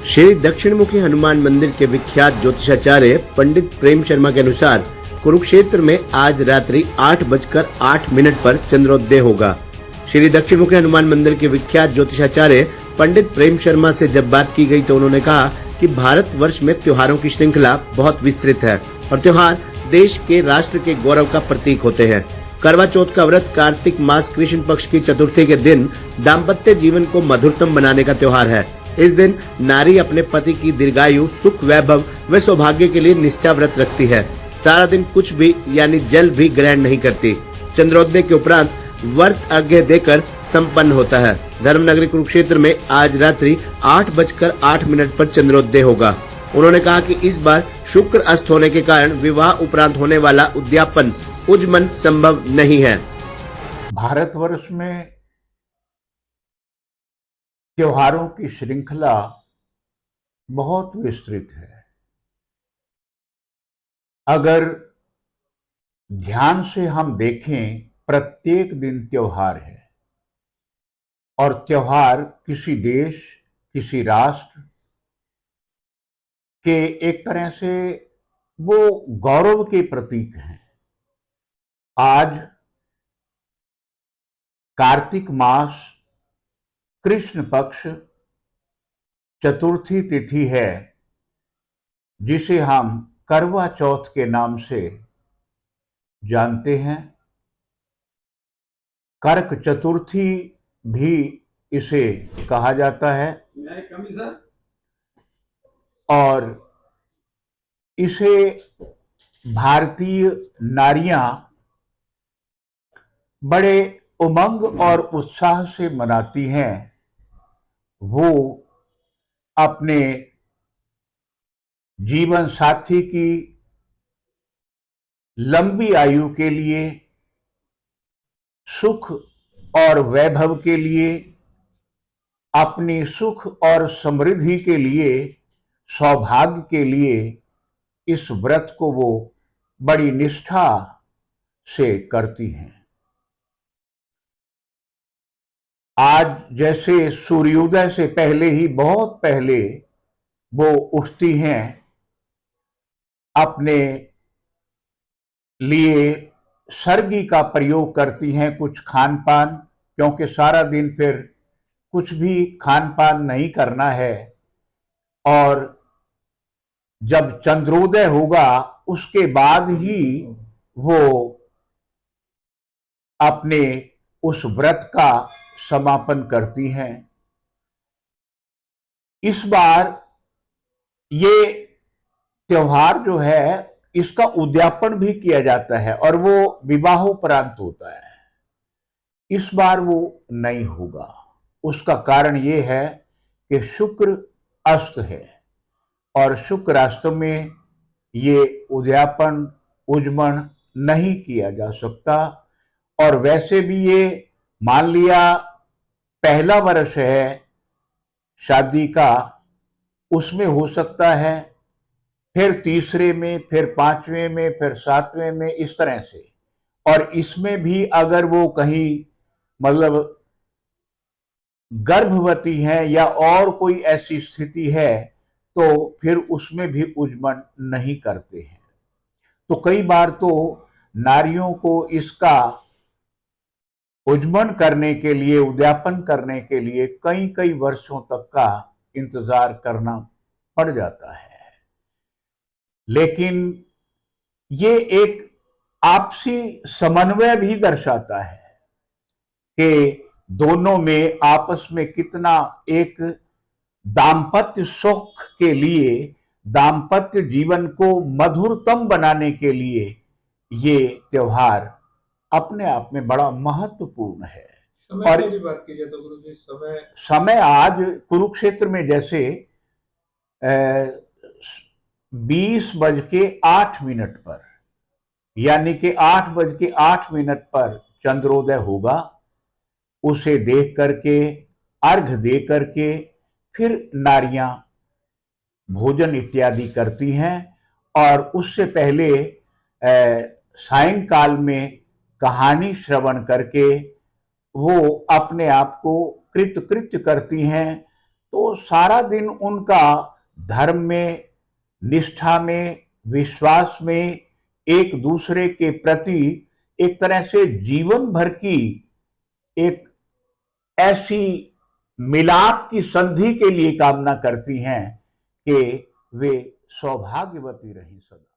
श्री दक्षिणमुखी हनुमान मंदिर के विख्यात ज्योतिषाचार्य पंडित प्रेम शर्मा के अनुसार कुरुक्षेत्र में आज रात्रि 8:08 पर चंद्रोदय होगा। श्री दक्षिणमुखी हनुमान मंदिर के विख्यात ज्योतिषाचार्य पंडित प्रेम शर्मा से जब बात की गई तो उन्होंने कहा कि भारत वर्ष में त्योहारों की श्रृंखला बहुत विस्तृत है और त्योहार देश के राष्ट्र के गौरव का प्रतीक होते हैं। करवा चौथ का व्रत कार्तिक मास कृष्ण पक्ष की चतुर्थी के दिन दाम्पत्य जीवन को मधुरतम बनाने का त्योहार है। इस दिन नारी अपने पति की दीर्घायु, सुख, वैभव व सौभाग्य के लिए निष्ठा व्रत रखती है। सारा दिन कुछ भी यानी जल भी ग्रहण नहीं करती। चंद्रोदय के उपरांत व्रत अर्घ्य देकर संपन्न होता है। धर्मनगरी कुरुक्षेत्र में आज रात्रि 8:08 पर चंद्रोदय होगा। उन्होंने कहा कि इस बार शुक्र अस्त होने के कारण विवाह उपरांत होने वाला उद्यापन उज्मन संभव नहीं है। भारतवर्ष में त्योहारों की श्रृंखला बहुत विस्तृत है। अगर ध्यान से हम देखें, प्रत्येक दिन त्योहार है और त्योहार किसी देश, किसी राष्ट्र के एक तरह से वो गौरव के प्रतीक हैं। आज कार्तिक मास कृष्ण पक्ष चतुर्थी तिथि है, जिसे हम करवा चौथ के नाम से जानते हैं। कर्क चतुर्थी भी इसे कहा जाता है और इसे भारतीय नारियां बड़े उमंग और उत्साह से मनाती हैं। वो अपने जीवन साथी की लंबी आयु के लिए, सुख और वैभव के लिए, अपनी सुख और समृद्धि के लिए, सौभाग्य के लिए इस व्रत को वो बड़ी निष्ठा से करती हैं। आज जैसे सूर्योदय से पहले ही, बहुत पहले वो उठती हैं, अपने लिए सर्गी का प्रयोग करती हैं, कुछ खान पान, क्योंकि सारा दिन फिर कुछ भी खान पान नहीं करना है। और जब चंद्रोदय होगा उसके बाद ही वो अपने उस व्रत का समापन करती हैं। इस बार ये त्योहार जो है, इसका उद्यापन भी किया जाता है और वो विवाहोपरांत होता है। इस बार वो नहीं होगा। उसका कारण ये है कि शुक्र अस्त है और शुक्र अस्त में ये उद्यापन, उज्मन नहीं किया जा सकता। और वैसे भी ये मान लिया पहला वर्ष है शादी का, उसमें हो सकता है, फिर तीसरे में, फिर पांचवें में, फिर सातवें में, इस तरह से। और इसमें भी अगर वो कहीं मतलब गर्भवती हैं या और कोई ऐसी स्थिति है तो फिर उसमें भी उज्मन नहीं करते हैं। तो कई बार तो नारियों को इसका उज्मन करने के लिए, उद्यापन करने के लिए कई कई वर्षों तक का इंतजार करना पड़ जाता है। लेकिन ये एक आपसी समन्वय भी दर्शाता है कि दोनों में आपस में कितना एक दाम्पत्य सुख के लिए, दाम्पत्य जीवन को मधुरतम बनाने के लिए ये त्योहार अपने आप में बड़ा महत्वपूर्ण है। समय की बात की जाए तो गुरु जी, समय आज कुरुक्षेत्र में जैसे 20:08 पर, यानी कि 8:08 पर चंद्रोदय होगा। उसे देख करके, अर्घ दे करके फिर नारियां भोजन इत्यादि करती हैं और उससे पहले सायंकाल में कहानी श्रवण करके वो अपने आप को कृतकृत्य करती हैं। तो सारा दिन उनका धर्म में, निष्ठा में, विश्वास में, एक दूसरे के प्रति एक तरह से जीवन भर की एक ऐसी मिलाप की संधि के लिए कामना करती हैं कि वे सौभाग्यवती रहीं सदा।